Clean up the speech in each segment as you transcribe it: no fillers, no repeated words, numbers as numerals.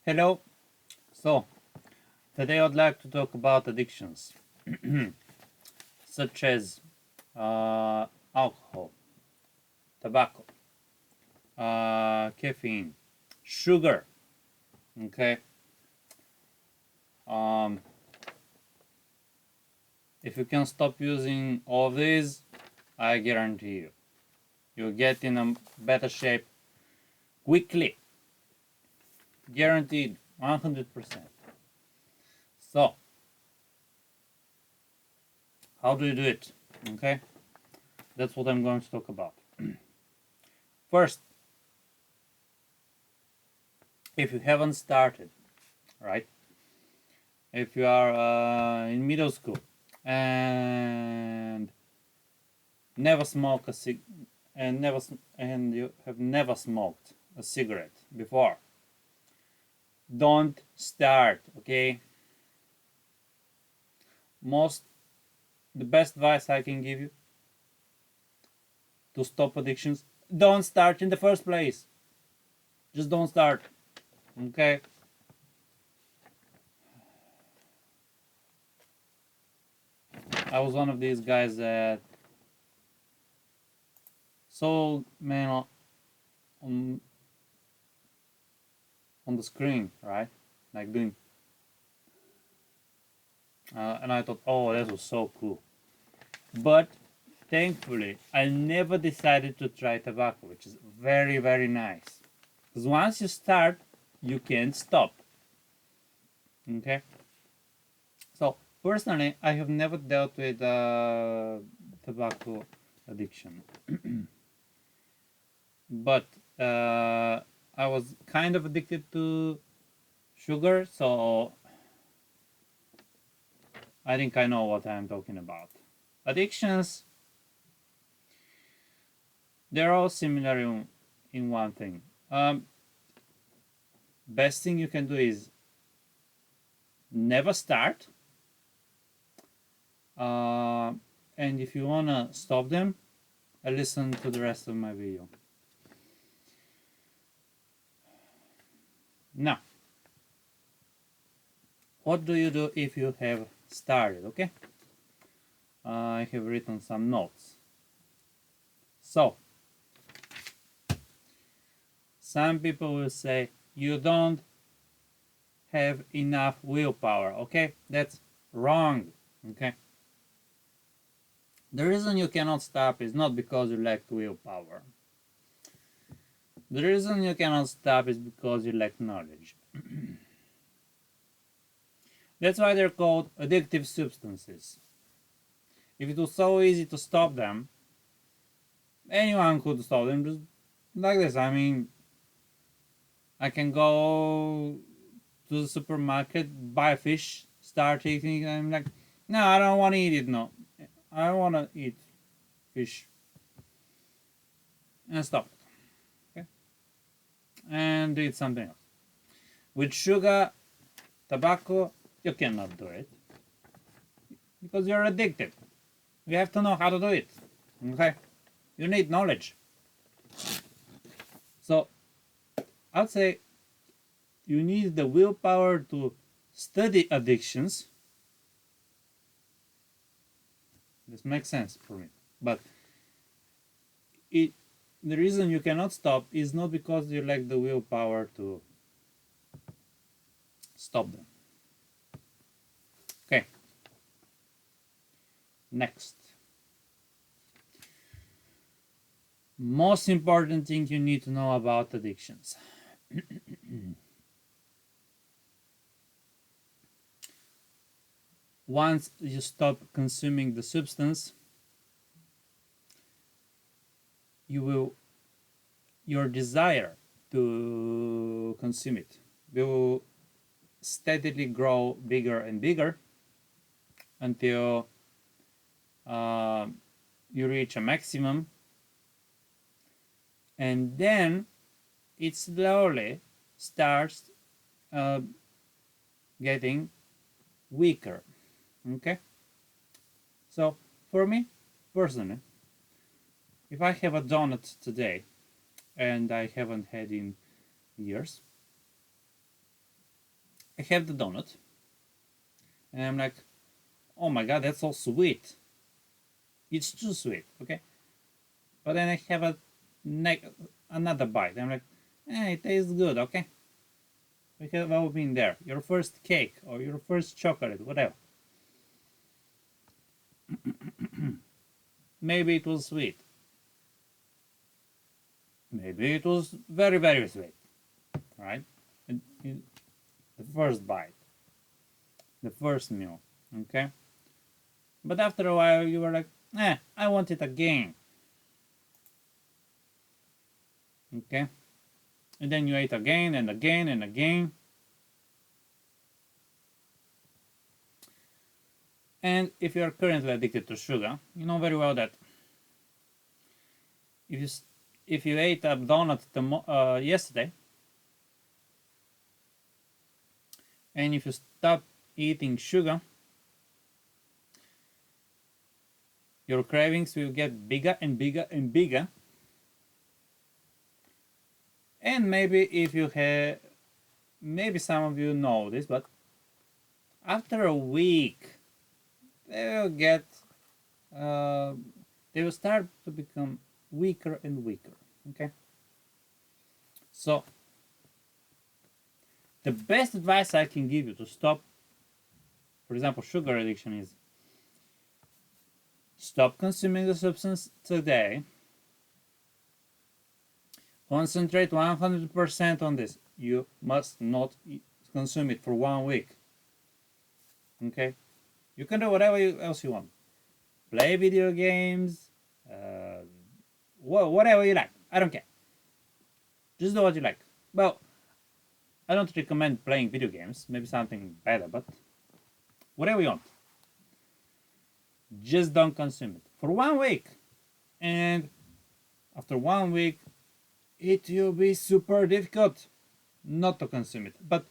Hello. So, today I'd like to talk about addictions, such as alcohol, tobacco, caffeine, sugar. Okay. Um, if you can stop using all of these, I guarantee you'll get in a better shape quickly. Guaranteed, 100%. So, how do you do it? Okay. That's what I'm going to talk about. First, if you haven't started, right? If you are in middle school and never smoke a cig and never and you have never smoked a cigarette before, don't start. Okay, most the best advice I can give you to stop addictions: don't start in the first place. Just don't start. Okay. I was one of these guys that sold man on on the screen, right? Like doing, and I thought, oh, that was so cool. But thankfully, I never decided to try tobacco, which is very, very nice. Because once you start, you can't stop. Okay? So, personally, I have never dealt with tobacco addiction. But I was kind of addicted to sugar, so I think I know what I'm talking about. Addictions, they're all similar in one thing. Best thing you can do is never start. Uh, and if you wanna stop them, listen to the rest of my video. Now, what do you do if you have started? Okay, I have written some notes. So, some people will say you don't have enough willpower. Okay, that's wrong. Okay, the reason you cannot stop is not because you lack willpower. The reason you cannot stop is because you lack knowledge. That's why they're called addictive substances. If it was so easy to stop them, anyone could stop them just like this. I mean, I can go to the supermarket, buy fish, start eating, and I'm like, no, I don't want to eat it. No, I don't want to eat fish, and stop it. Okay, and eat something else. With sugar, tobacco, you cannot do it because you're addicted. You have to know how to do it. Okay, you need knowledge. So I'd say you need the willpower to study addictions. This makes sense for me. But it the reason you cannot stop is not because you lack the willpower to stop them. Okay. Next. Most important thing you need to know about addictions. Once you stop consuming the substance, your desire to consume it will steadily grow bigger and bigger until you reach a maximum, and then it slowly starts uh, getting weaker. Okay, so for me personally, if I have a donut today and I haven't had in years, I have the donut, and I'm like, oh my god, that's so sweet. It's too sweet, okay? But then I have another bite. I'm like, it tastes good, okay? We have all been there. Your first cake or your first chocolate, whatever. Maybe it was sweet. Maybe it was very, very sweet, right? The first bite, the first meal, okay? But after a while, you were like, I want it again, okay? And then you ate again and again and again. And if you are currently addicted to sugar, you know very well that if you ate a donut yesterday, and if you stop eating sugar, your cravings will get bigger and bigger and bigger. And maybe if you have, maybe some of you know this, but after a week, they will start to become weaker and weaker, okay? So, the best advice I can give you to stop, for example, sugar addiction is stop consuming the substance today. Concentrate 100% on this. You must not consume it for 1 week. Okay? You can do whatever else you want. Play video games, whatever you like. I don't care. Just do what you like. Well, I don't recommend playing video games. Maybe something better, but whatever you want. Just don't consume it for 1 week. And after 1 week, it will be super difficult not to consume it. But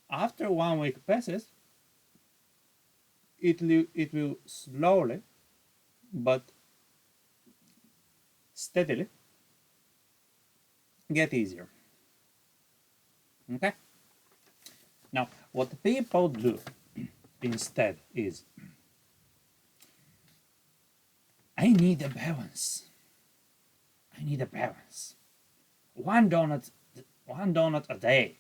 after 1 week passes, it will slowly but steadily get easier. Okay? Now, what people do instead is, I need a balance. I need a balance. One donut a day,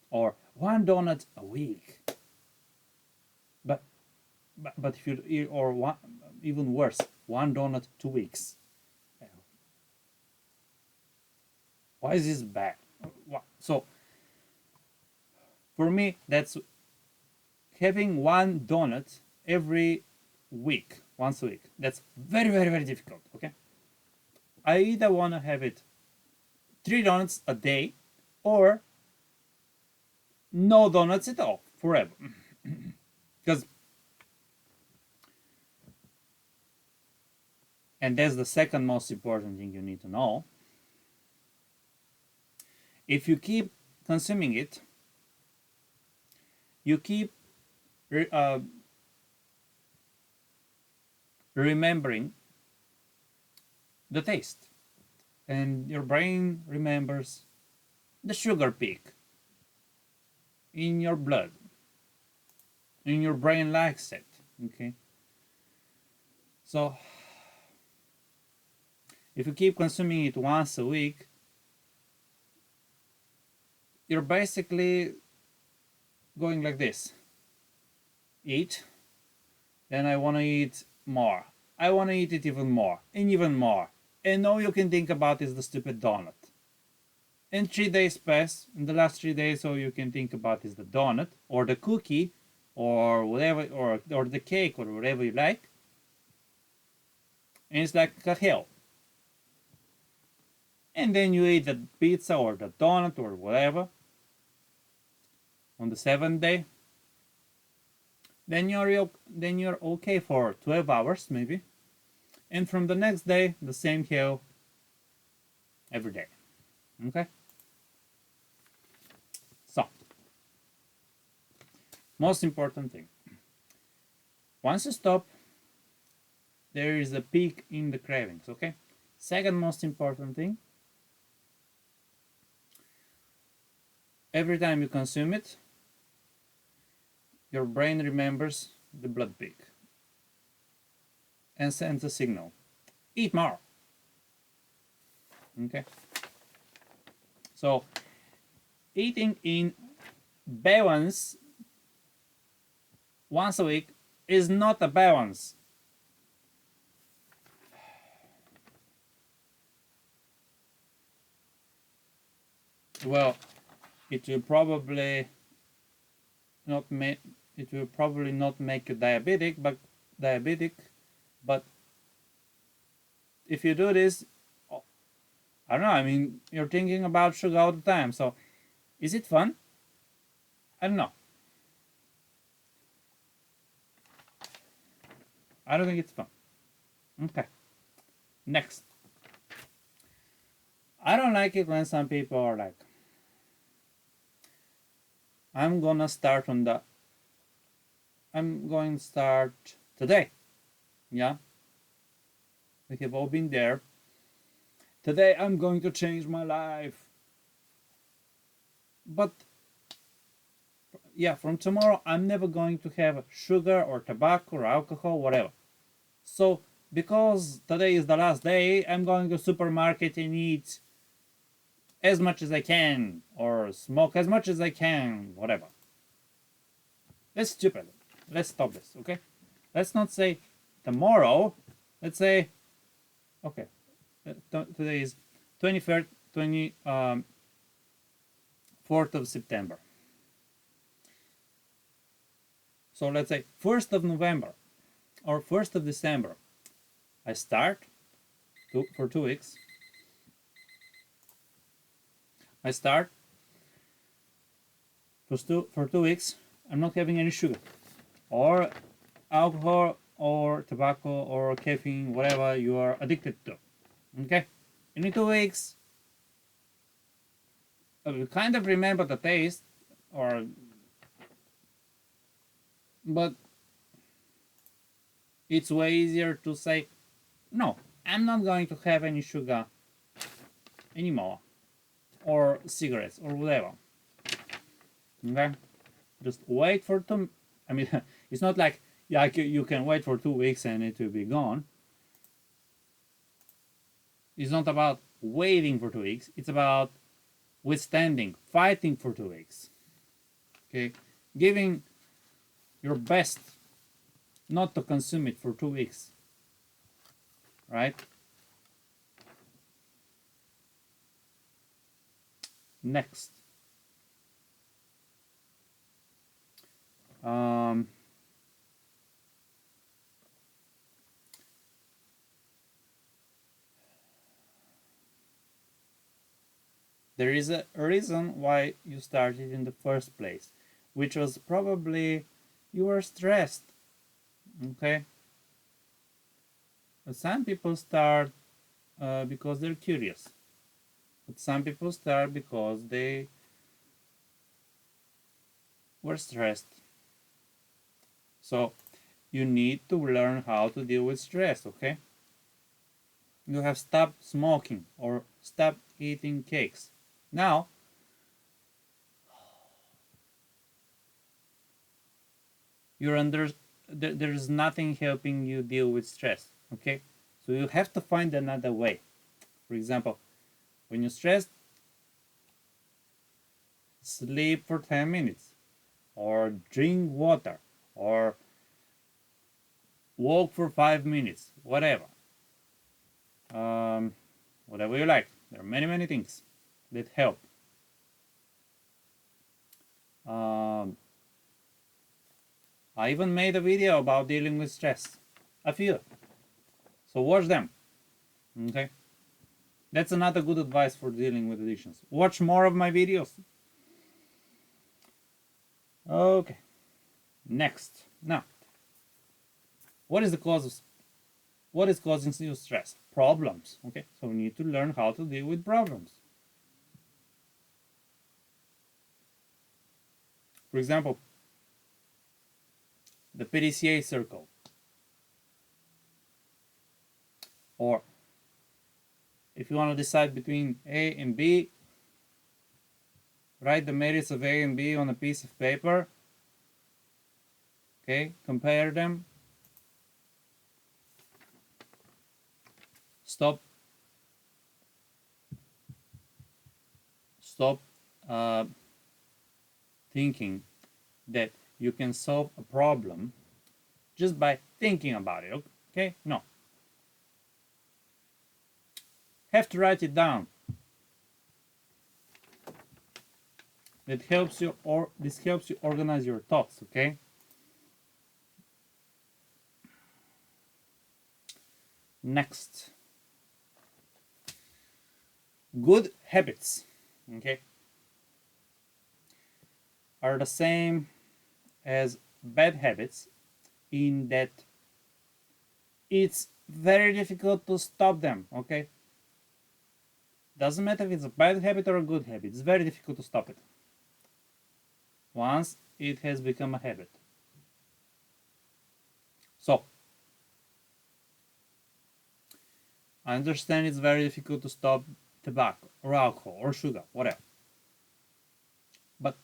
or one donut a week. But if you, or one, even worse, one donut 2 weeks. Why is this bad? So for me, that's having one donut every week, once a week. That's very, very, very difficult. Okay, I either want to have it 3 donuts a day, or no donuts at all forever. Because, and that's the second most important thing you need to know, if you keep consuming it, you keep remembering the taste, and your brain remembers the sugar peak in your blood, and your brain likes it. Okay, so if you keep consuming it once a week, you're basically going like this: eat, then I want to eat more, I want to eat it even more and even more, and all you can think about is the stupid donut. And 3 days pass, and the last 3 days all you can think about is the donut or the cookie or whatever, or the cake or whatever you like, and it's like a hell. And then you eat the pizza or the donut or whatever on the 7th day. Then you're okay for 12 hours maybe, and from the next day the same hell every day. Okay, so most important thing, once you stop, there is a peak in the cravings. Okay, second most important thing, every time you consume it, your brain remembers the blood peak and sends a signal. Eat more. Okay. So eating in balance once a week is not a balance. Well, it will probably not make it will probably not make you diabetic, but if you do this, I don't know, I mean, you're thinking about sugar all the time. So is it fun? I don't know. I don't think it's fun. Okay. Next. I don't like it when some people are like, I'm going to start today. Yeah. We have all been there. Today I'm going to change my life. But yeah, from tomorrow I'm never going to have sugar or tobacco or alcohol, whatever. So because today is the last day, I'm going to supermarket and eat as much as I can or smoke as much as I can, whatever. That's stupid. Let's stop this, okay? Let's not say tomorrow. Let's say, okay, today is 24th of September. So let's say 1st of November or 1st of December. I start for 2 weeks. I start for 2 weeks. I'm not having any sugar or alcohol or tobacco or caffeine, whatever you are addicted to. Okay? In 2 weeks, you kind of remember the taste, but it's way easier to say, no, I'm not going to have any sugar anymore, or cigarettes, or whatever. Okay? Just wait for two. I mean, it's not like you can wait for 2 weeks and it will be gone. It's not about waiting for 2 weeks. It's about withstanding, fighting for 2 weeks. Okay, giving your best not to consume it for 2 weeks. Right? Next. There is a reason why you started in the first place, which was probably you were stressed. Okay? But some people start because they're curious. But some people start because they were stressed. So you need to learn how to deal with stress, okay? You have stopped smoking or stopped eating cakes. Now, there's nothing helping you deal with stress, okay? So you have to find another way. For example, when you're stressed, sleep for 10 minutes, or drink water, or walk for 5 minutes, whatever. Whatever you like. There are many things that help. I even made a video about dealing with stress. A few. So watch them. Okay? That's another good advice for dealing with addictions. Watch more of my videos. Okay. Next. Now, what is causing you stress? Problems. Okay? So we need to learn how to deal with problems. For example, the PDCA circle. Or if you want to decide between A and B, write the merits of A and B on a piece of paper Okay, compare them. Stop uh, thinking that you can solve a problem just by thinking about it. Okay, no, have to write it down. That helps you, or this helps you organize your thoughts. Okay. Next, good habits, okay, are the same as bad habits in that it's very difficult to stop them. Okay, doesn't matter if it's a bad habit or a good habit, it's very difficult to stop it once it has become a habit. So I understand it's very difficult to stop tobacco or alcohol or sugar, whatever. But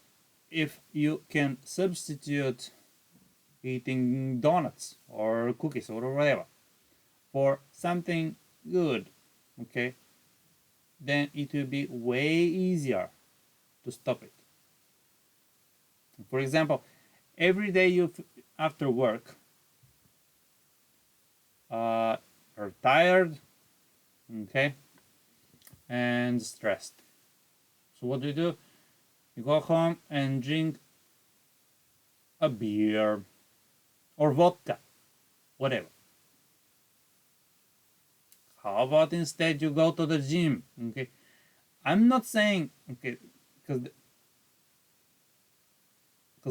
if you can substitute eating donuts or cookies or whatever for something good, okay, then it will be way easier to stop it. For example, every day you after work are tired, okay, and stressed. So what do? You go home and drink a beer or vodka, whatever. How about instead you go to the gym? Okay, I'm not saying okay because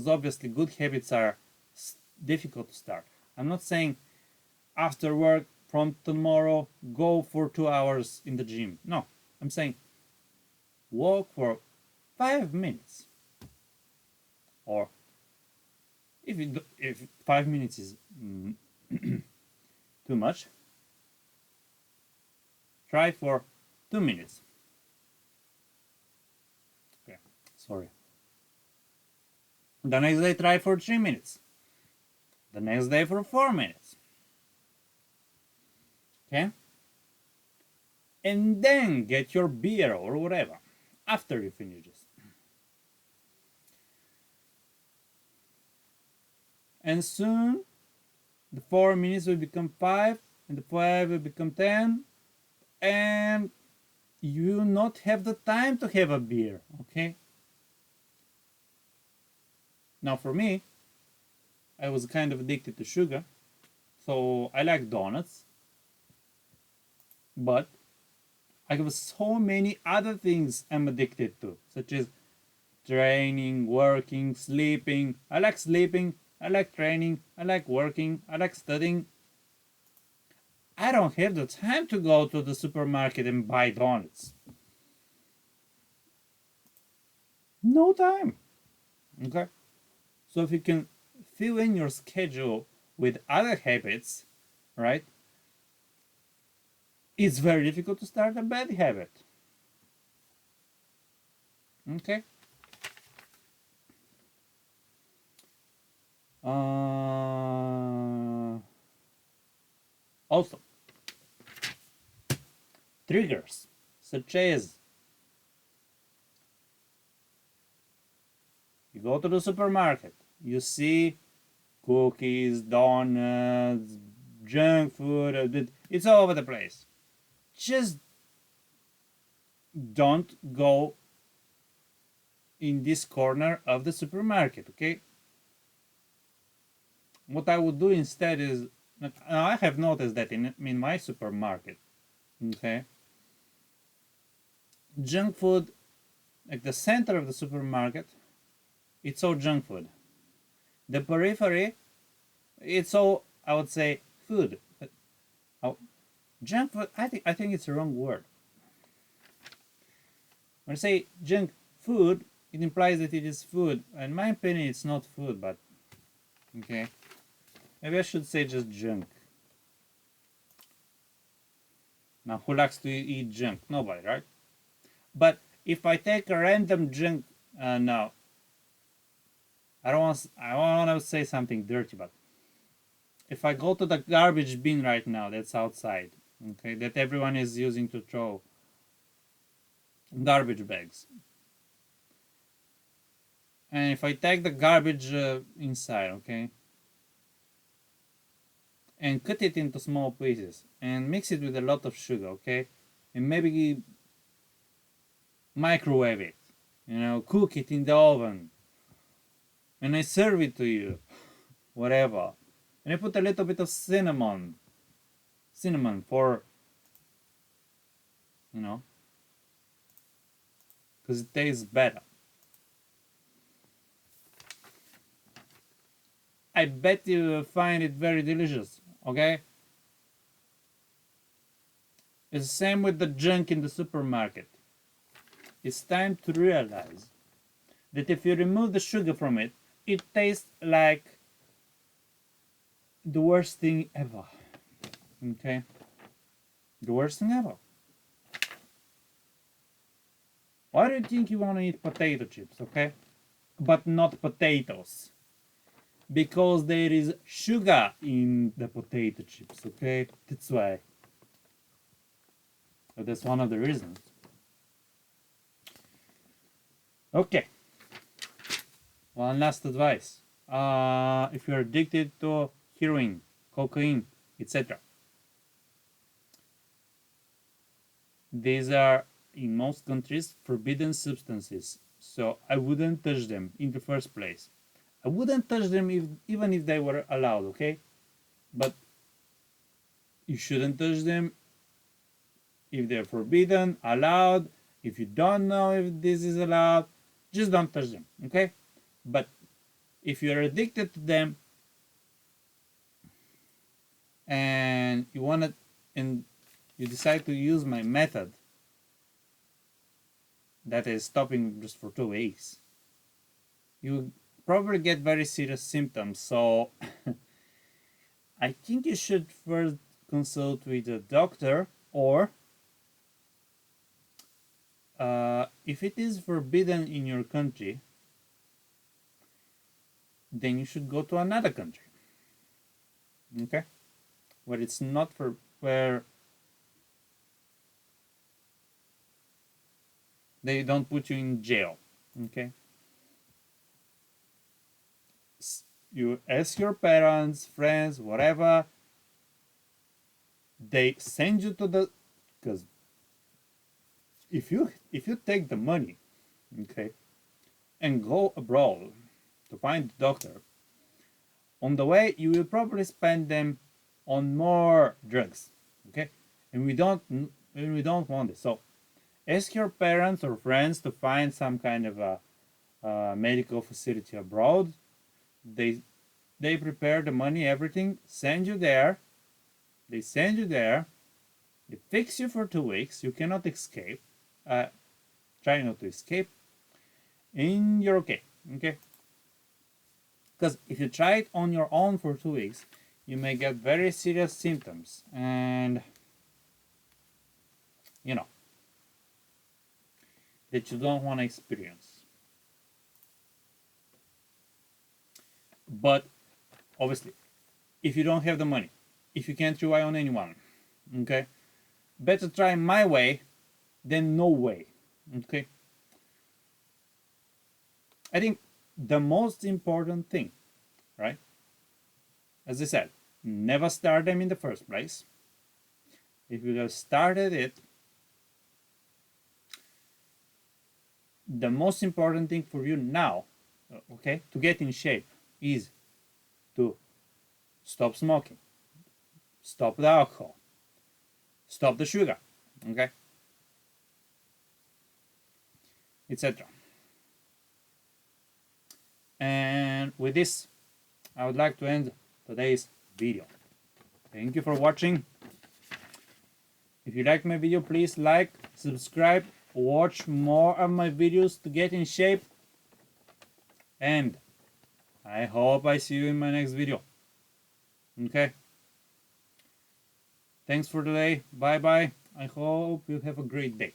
obviously good habits are difficult to start. I'm not saying after work from tomorrow go for 2 hours in the gym. No, I'm saying walk for 5 minutes, or if 5 minutes is too much, try for 2 minutes. Okay, sorry. The next day try for 3 minutes. The next day for 4 minutes. Okay? And then get your beer or whatever after you finish this. And soon the 4 minutes will become 5, and the 5 will become 10, and you will not have the time to have a beer. Okay? Now for me, I was kind of addicted to sugar, so I like donuts, but I have so many other things I'm addicted to, such as training, working, sleeping. I like sleeping, I like training, I like working, I like studying. I don't have the time to go to the supermarket and buy donuts. No time. Okay? So if you can fill in your schedule with other habits, right? It's very difficult to start a bad habit. Okay? Also, triggers such as you go to the supermarket, you see cookies, donuts, junk food, it's all over the place. Just don't go in this corner of the supermarket, okay? What I would do instead is, I have noticed that in my supermarket, okay, junk food, like the center of the supermarket, it's all junk food. The periphery, it's all, I would say, food. Oh, junk food, I think it's the wrong word. When I say junk food, it implies that it is food. In my opinion, it's not food, but okay. Maybe I should say just junk. Now, who likes to eat junk? Nobody, right? But if I take a random junk now, I don't want to say something dirty, but if I go to the garbage bin right now that's outside, okay, that everyone is using to throw garbage bags, and if I take the garbage inside, okay, and cut it into small pieces and mix it with a lot of sugar, okay, and maybe microwave it, cook it in the oven, and I serve it to you, whatever, and I put a little bit of cinnamon for, because it tastes better. I bet you find it very delicious, okay? It's the same with the junk in the supermarket. It's time to realize that if you remove the sugar from it, it tastes like the worst thing ever, okay? The worst thing ever. Why do you think you want to eat potato chips, okay? But not potatoes. Because there is sugar in the potato chips, okay? That's why. But that's one of the reasons. Okay. One last advice. If you're addicted to heroin, cocaine, etc. These are, in most countries, forbidden substances. So I wouldn't touch them in the first place. I wouldn't touch them even if they were allowed, okay? But you shouldn't touch them if they're forbidden, allowed. If you don't know if this is allowed, just don't touch them, okay? But if you're addicted to them and you decide to use my method, that is stopping just for 2 weeks, you probably get very serious symptoms. So I think you should first consult with a doctor, or if it is forbidden in your country, then you should go to another country, okay, where it's not where they don't put you in jail, okay? You ask your parents, friends, whatever, they send you to the, because if you take the money, okay, and go abroad to find the doctor, on the way you will probably spend them on more drugs, okay, and we don't want this. So ask your parents or friends to find some kind of a medical facility abroad. They prepare the money, everything, send you there. They send you there. They fix you for 2 weeks. You cannot escape. Try not to escape. And you're okay. Okay? Because if you try it on your own for 2 weeks, you may get very serious symptoms. And, that you don't want to experience. But obviously, if you don't have the money, if you can't rely on anyone, okay, better try my way than no way, okay? I think the most important thing, right, as I said, never start them in the first place. If you have started it, the most important thing for you now, okay, to get in shape is to stop smoking, stop the alcohol, stop the sugar, okay, etc. And with this, I would like to end today's video. Thank you for watching. If you like my video, please like, subscribe, watch more of my videos to get in shape, and I hope I see you in my next video. Okay? Thanks for today. Bye bye. I hope you have a great day.